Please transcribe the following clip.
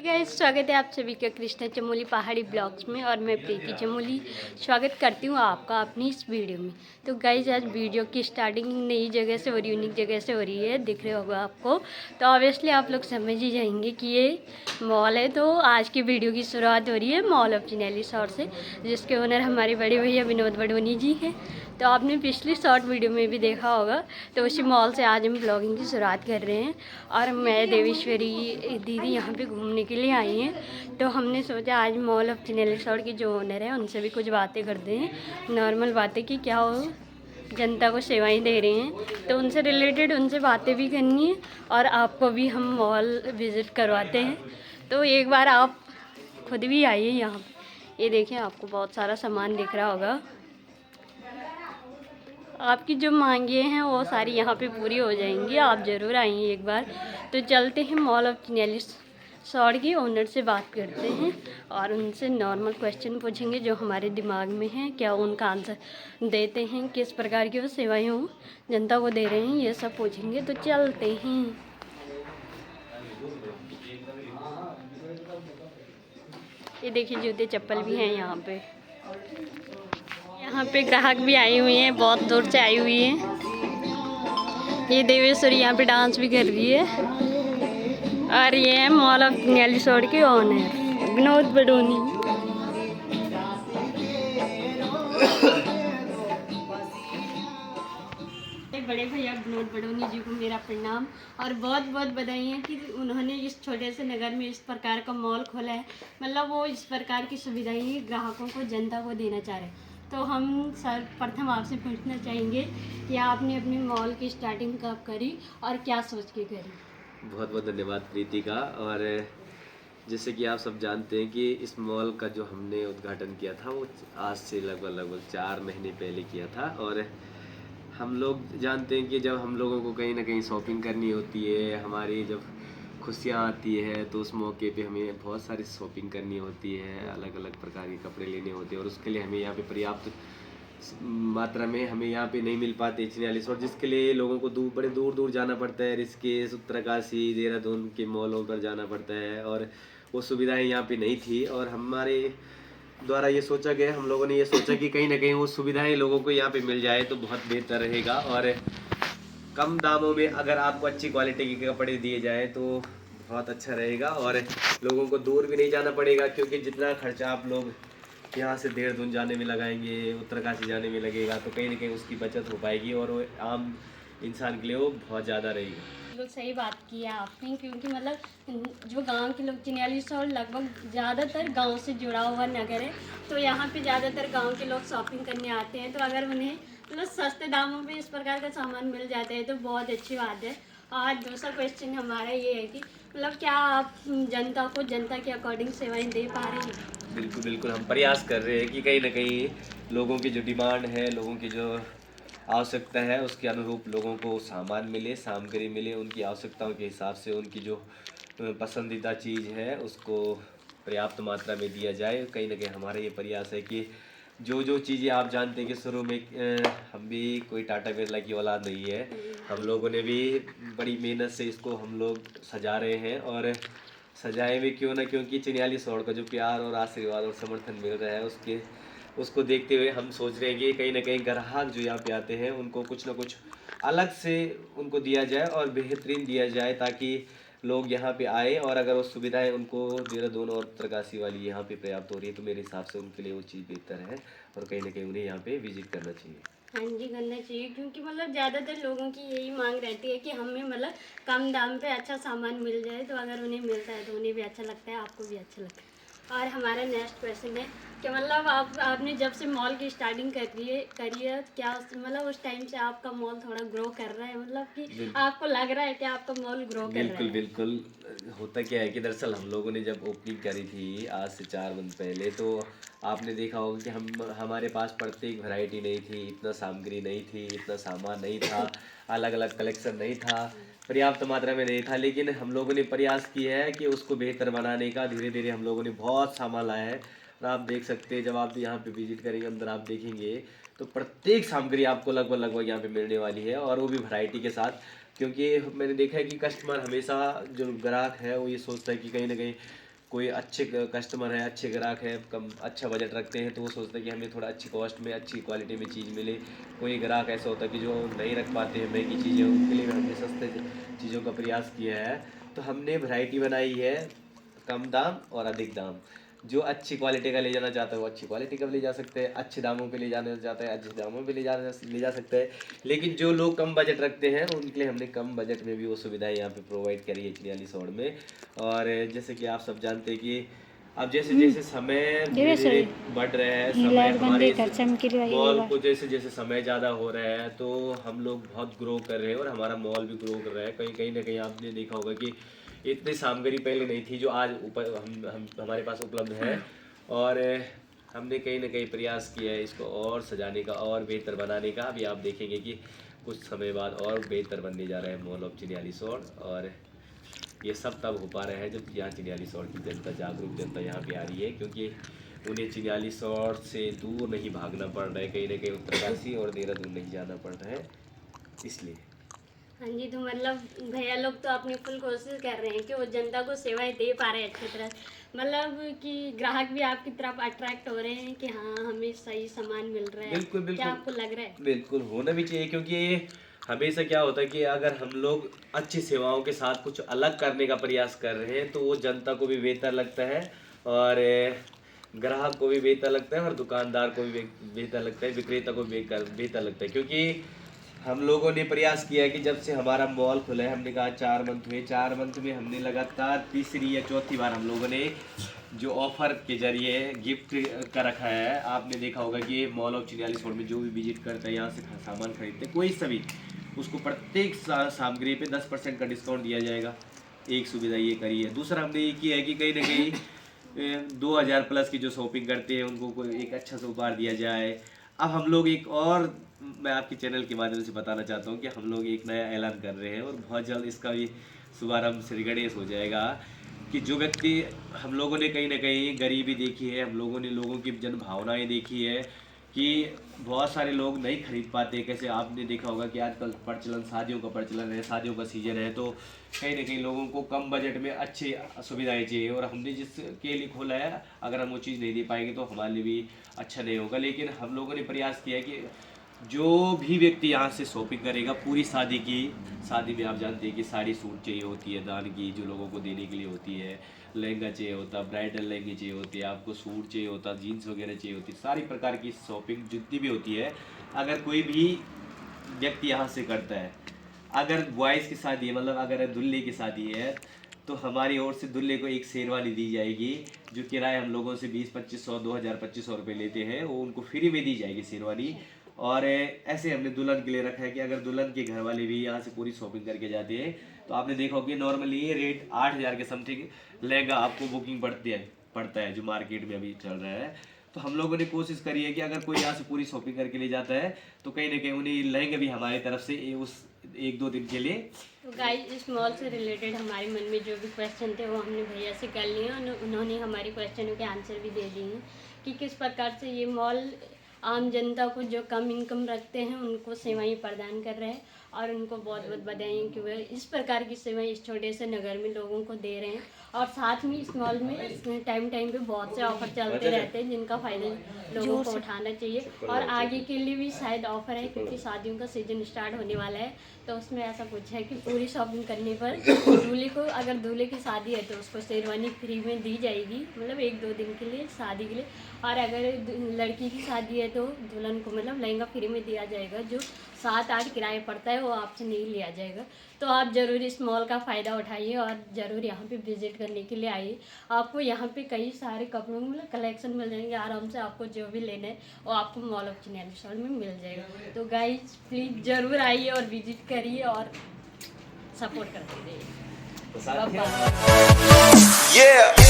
Guys, स्वागत है आप सभी का कृष्णा चमोली पहाड़ी ब्लॉग्स में। और मैं प्रीति चमोली स्वागत करती हूँ आपका अपनी इस वीडियो में। तो गाइस, आज वीडियो की स्टार्टिंग नई जगह से हो रही, यूनिक जगह से हो रही है, दिख रहे होगा आपको। तो ऑब्वियसली आप लोग समझ ही जाएंगे कि ये मॉल है। तो आज की वीडियो की शुरुआत हो रही है मॉल ऑफ चिन्याली शॉर्ट से, जिसके ओनर हमारे बड़े भैया विनोद बडोनी जी हैं। तो आपने पिछली शॉर्ट वीडियो में भी देखा होगा। तो उसी मॉल से आज हम ब्लॉगिंग की शुरुआत कर रहे हैं। और मैं देवेश्वरी दीदी यहाँ पे घूमने के लिए आई हैं। तो हमने सोचा आज मॉल ऑफ चिन्याली शॉर्ट के जो ओनर है उनसे भी कुछ बातें करते हैं, नॉर्मल बातें कि क्या वो जनता को सेवाएं दे रहे हैं। तो उनसे रिलेटेड उनसे बातें भी करनी है और आपको भी हम मॉल विज़िट करवाते हैं। तो एक बार आप खुद भी आइए यहाँ पे। ये देखें, आपको बहुत सारा सामान दिख रहा होगा। आपकी जो मांगे हैं वो सारी यहाँ पे पूरी हो जाएंगी। आप ज़रूर आइए एक बार। तो चलते हैं मॉल ऑफ चिन्याली शॉर्ट के ओनर से बात करते हैं और उनसे नॉर्मल क्वेश्चन पूछेंगे जो हमारे दिमाग में हैं, क्या उनका आंसर देते हैं, किस प्रकार की वो सेवाएं हो जनता को दे रहे हैं, ये सब पूछेंगे। तो चलते हैं। ये देखिए, जूते चप्पल भी हैं यहाँ पे। यहाँ पे ग्राहक भी आई हुई हैं, बहुत दूर से आई हुई हैं। ये देवेश्वरी यहाँ पे डांस भी कर रही है। और ये है मॉल ऑफ चिन्याली शॉर्ट के ओनर विनोद बडोनी। बड़े भैया विनोद बडोनी जी को मेरा प्रणाम और बहुत बहुत बधाई है कि उन्होंने इस छोटे से नगर में इस प्रकार का मॉल खोला है। मतलब वो इस प्रकार की सुविधाएं ग्राहकों को, जनता को देना चाह रहे हैं। तो हम सर्वप्रथम आपसे पूछना चाहेंगे कि आपने अपनी मॉल की स्टार्टिंग कब करी और क्या सोच के करी। बहुत बहुत धन्यवाद प्रीति का। और जैसे कि आप सब जानते हैं कि इस मॉल का जो हमने उद्घाटन किया था वो आज से लगभग 4 महीने पहले किया था। और हम लोग जानते हैं कि जब हम लोगों को कहीं ना कहीं शॉपिंग करनी होती है, हमारी जब खुशियाँ आती है तो उस मौके पे हमें बहुत सारी शॉपिंग करनी होती है, अलग अलग प्रकार के कपड़े लेने होते हैं। और उसके लिए हमें यहाँ पे पर्याप्त मात्रा में हमें यहाँ पे नहीं मिल पाते चिन्याली शॉर्ट, जिसके लिए लोगों को बड़े दूर दूर जाना पड़ता है। ऋषिकेश, उत्तरकाशी, देहरादून के मॉलों पर जाना पड़ता है और वो सुविधाएं यहाँ पे नहीं थी। और हमारे द्वारा ये सोचा गया, हम लोगों ने ये सोचा कि कहीं ना कहीं वो सुविधाएं लोगों को यहाँ पे मिल जाए तो बहुत बेहतर रहेगा। और कम दामों में अगर आपको अच्छी क्वालिटी के कपड़े दिए जाए तो बहुत अच्छा रहेगा। और लोगों को दूर भी नहीं जाना पड़ेगा, क्योंकि जितना खर्चा आप लोग यहाँ से देहरादून जाने में लगाएंगे, उत्तरकाशी जाने में लगेगा, तो कहीं ना कहीं उसकी बचत हो पाएगी और वो आम इंसान के लिए वो बहुत ज़्यादा रहेगा। बिल्कुल सही बात की है आपने, क्योंकि मतलब जो गांव के लोग, चिन्याली शॉर्ट लगभग ज़्यादातर गांव से जुड़ा हुआ नगर है। तो यहाँ पे ज़्यादातर गांव के लोग शॉपिंग करने आते हैं। तो अगर उन्हें मतलब सस्ते दामों पे इस प्रकार का सामान मिल जाता है तो बहुत अच्छी बात है। और दूसरा क्वेश्चन हमारा ये है कि मतलब क्या आप जनता को जनता के अकॉर्डिंग सेवाएं दे पा रहे हैं। बिल्कुल बिल्कुल, हम प्रयास कर रहे हैं कि कहीं ना कहीं लोगों की जो डिमांड है, लोगों की जो आवश्यकता है, उसके अनुरूप लोगों को सामान मिले, सामग्री मिले, उनकी आवश्यकताओं के हिसाब से उनकी जो पसंदीदा चीज़ है उसको पर्याप्त मात्रा में दिया जाए। कहीं ना कहीं हमारा ये प्रयास है कि जो जो चीज़ें आप जानते हैं कि शुरू में हम भी कोई टाटा बिरला की औलाद नहीं है, हम लोगों ने भी बड़ी मेहनत से इसको हम लोग सजा रहे हैं। और सजाए भी क्यों ना, क्योंकि चिन्याली शॉर्ट का जो प्यार और आशीर्वाद और समर्थन मिल रहा है उसको देखते हुए हम सोच रहे हैं कि कहीं ना कहीं ग्राहक जो यहाँ पे आते हैं उनको कुछ ना कुछ अलग से उनको दिया जाए और बेहतरीन दिया जाए, ताकि लोग यहाँ पे आए। और अगर वो सुविधाएं उनको देहरादून और उत्तरकाशी वाली यहाँ पे पर्याप्त हो रही है तो मेरे हिसाब से उनके लिए वो चीज़ बेहतर है और कहीं ना कहीं उन्हें यहाँ पे विजिट करना चाहिए। हाँ जी, करना चाहिए, क्योंकि मतलब ज़्यादातर लोगों की यही मांग रहती है कि हमें मतलब कम दाम पे अच्छा सामान मिल जाए। तो अगर उन्हें मिलता है तो उन्हें भी अच्छा लगता है, आपको भी अच्छा लगता है। और हमारा नेक्स्ट क्वेश्चन है कि मतलब आपने जब से मॉल की स्टार्टिंग करी है क्या मतलब उस टाइम से आपका मॉल थोड़ा ग्रो कर रहा है, मतलब कि आपको लग रहा है कि आपका मॉल ग्रो कर रहा है। बिल्कुल बिल्कुल, होता क्या है कि दरअसल हम लोगों ने जब ओपनिंग करी थी आज से 4 मंथ पहले, तो आपने देखा होगा कि हमारे पास प्रत्येक वैरायटी नहीं थी, इतना सामग्री नहीं थी, इतना सामान नहीं था, अलग अलग कलेक्शन नहीं था, पर्याप्त मात्रा में नहीं था। लेकिन हम लोगों ने प्रयास किया है कि उसको बेहतर बनाने का। धीरे धीरे हम लोगों ने बहुत सामान लाया है और आप देख सकते हैं, जब आप यहाँ पे विजिट करेंगे, अंदर आप देखेंगे तो प्रत्येक सामग्री आपको लगभग लगभग यहाँ पे मिलने वाली है, और वो भी वैरायटी के साथ। क्योंकि मैंने देखा है कि कस्टमर हमेशा, जो ग्राहक है, वो ये सोचता है कि कहीं ना कहीं कोई अच्छे कस्टमर है, अच्छे ग्राहक है, कम अच्छा बजट रखते हैं तो वो सोचते हैं कि हमें थोड़ा अच्छी कॉस्ट में अच्छी क्वालिटी में चीज़ मिले। कोई ग्राहक ऐसा होता है कि जो नहीं रख पाते हैं महंगी चीज़ें, उनके लिए हमने सस्ते चीज़ों का प्रयास किया है। तो हमने वैरायटी बनाई है कम दाम और अधिक दाम। जो अच्छी क्वालिटी का ले जाना चाहता है वो अच्छी क्वालिटी का भी ले जा सकते हैं, अच्छे दामों पे ले जाना चाहता है अच्छे दामों पे ले जा सकता है। लेकिन जो लोग कम बजट रखते हैं उनके लिए हमने कम बजट में भी वो सुविधाएं यहाँ पे प्रोवाइड करी है चिन्याली सौड़ में। और जैसे कि आप सब जानते हैं कि अब जैसे जैसे समय धीरे धीरे बढ़ रहा है, समय हमारे मॉल को जैसे जैसे समय ज़्यादा हो रहा है तो हम लोग बहुत ग्रो कर रहे हैं और हमारा मॉल भी ग्रो कर रहा है। कहीं कहीं ना कहीं आपने देखा होगा कि इतनी सामग्री पहले नहीं थी जो आज ऊपर हम हमारे पास उपलब्ध है। और हमने कहीं ना कहीं प्रयास किया है इसको और सजाने का और बेहतर बनाने का। अभी आप देखेंगे कि कुछ समय बाद और बेहतर बनने जा रहा है मॉल ऑफ चिन्याली सौड़। और ये सब तब हो पा रहा है जब यहाँ चिन्याली सौड़ की जनता, जागरूक जनता यहाँ पे आ रही है, क्योंकि उन्हें चिन्याली सौड़ से दूर नहीं भागना पड़ रहा है, कहीं ना कहीं उत्तरकाशी और देहरादून नहीं जाना पड़ रहा है इसलिए। हाँ जी, तो मतलब भैया लोग तो अपनी फुल कोशिश कर रहे हैं कि वो जनता को सेवाएं दे पा रहे हैं अच्छी तरह, मतलब कि ग्राहक भी आपकी तरफ अट्रैक्ट हो रहे हैं कि हाँ हमें सही सामान मिल रहा है। बिल्कुल बिल्कुल, क्या आपको लग रहा है? बिल्कुल होना भी चाहिए, क्योंकि हमेशा क्या होता है कि अगर हम लोग अच्छी सेवाओं के साथ कुछ अलग करने का प्रयास कर रहे हैं तो वो जनता को भी बेहतर लगता है और ग्राहक को भी बेहतर लगता है और दुकानदार को भी बेहतर लगता है, विक्रेता को भी बेहतर लगता है। क्योंकि हम लोगों ने प्रयास किया कि जब से हमारा मॉल खुला है, हमने कहा 4 मंथ हुए, 4 मंथ में हमने लगातार तीसरी या चौथी बार हम लोगों ने जो ऑफर के जरिए गिफ्ट का रखा है। आपने देखा होगा कि मॉल ऑफ चिन्याली सौड़ में जो भी विजिट करता है, यहाँ से सामान खरीदते कोई सभी, उसको प्रत्येक सामग्री पे 10% का डिस्काउंट दिया जाएगा। एक सुविधा ये करी है। दूसरा हमने ये किया है कि कहीं ना कहीं 2000 प्लस की जो शॉपिंग करते हैं उनको कोई एक अच्छा सा उपहार दिया जाए। अब हम लोग एक और, मैं आपके चैनल के माध्यम से बताना चाहता हूँ कि हम लोग एक नया ऐलान कर रहे हैं और बहुत जल्द इसका भी शुभारंभ श्री गणेश हो जाएगा। कि जो व्यक्ति, हम लोगों ने कहीं ना कहीं गरीबी देखी है, हम लोगों ने लोगों की जन भावनाएँ देखी है कि बहुत सारे लोग नहीं खरीद पाते। कैसे आपने देखा होगा कि आजकल प्रचलन, शादियों का प्रचलन है, शादियों का सीजन है, तो कहीं ना कहीं लोगों को कम बजट में अच्छी सुविधाएं चाहिए। और हमने जिसके लिए खोला है, अगर हम वो चीज़ नहीं दे पाएंगे तो हमारे लिए भी अच्छा नहीं होगा। लेकिन हम लोगों ने प्रयास किया कि जो भी व्यक्ति यहाँ से शॉपिंग करेगा, पूरी शादी में आप जानते हैं कि साड़ी सूट चाहिए होती है दान की, जो लोगों को देने के लिए होती है, लहंगा चाहिए होता, ब्राइडल लहंगे चाहिए होती है, आपको सूट चाहिए होता, जीन्स वगैरह चाहिए होती, सारी प्रकार की शॉपिंग जितनी भी होती है, अगर कोई भी व्यक्ति यहाँ से करता है, अगर बॉयज़ की शादी है, मतलब अगर दूल्हे की शादी है, तो हमारी ओर से दूल्हे को एक शेरवानी दी जाएगी। जो किराया हम लोगों से 20-2500, 2000-2500 रुपये लेते हैं, वो उनको फ्री में दी जाएगी शेरवानी। और ऐसे हमने दुल्हन के लिए रखा है कि अगर दुल्हन के घर वाले भी यहाँ से पूरी शॉपिंग करके जाते हैं, तो आपने देखा होगा कि नॉर्मली ये रेट 8000 के समथिंग लहंगा आपको बुकिंग पड़ता है जो मार्केट में अभी चल रहा है। तो हम लोगों ने कोशिश करी है कि अगर कोई यहाँ से पूरी शॉपिंग करके ले जाता है तो कहीं ना कहीं उन्हें लहंगे भी हमारी तरफ से उस 1-2 दिन के लिए। तो गाइस, इस मॉल से रिलेटेड हमारे मन में जो भी क्वेश्चन थे वो हमने भैया से कर लिए और उन्होंने हमारे क्वेश्चनों के आंसर भी दे दिए हैं कि किस प्रकार से ये मॉल आम जनता को, जो कम इनकम रखते हैं, उनको सेवाएं प्रदान कर रहे हैं। और उनको बहुत बहुत बधाई कि वे इस प्रकार की सेवाएं इस छोटे से नगर में लोगों को दे रहे हैं। और साथ में इस मॉल में टाइम पे बहुत से ऑफर चलते रहते हैं जिनका फ़ायदा लोगों को उठाना चाहिए। और आगे के लिए भी शायद ऑफर है, क्योंकि शादियों का सीजन स्टार्ट होने वाला है। तो उसमें ऐसा कुछ है कि पूरी शॉपिंग करने पर दूल्हे को, अगर दूल्हे की शादी है तो उसको शेरवानी फ्री में दी जाएगी, मतलब 1-2 दिन के लिए शादी के लिए। और अगर लड़की की शादी है तो दुल्हन को मतलब लहंगा फ्री में दिया जाएगा, जो 7-8 किराया पड़ता है वो आपसे नहीं लिया जाएगा। तो आप ज़रूर इस मॉल का फ़ायदा उठाइए और ज़रूर यहाँ पे विज़िट करने के लिए आइए। आपको यहाँ पे कई सारे कपड़ों में मतलब कलेक्शन मिल जाएंगे आराम से। आपको जो भी लेना है वो आपको मॉल ऑफ चिन्याली सौड़ में मिल जाएगा। तो गाइस, प्लीज़ ज़रूर आइए और विज़िट करिए और सपोर्ट करते रहिए। Yeah.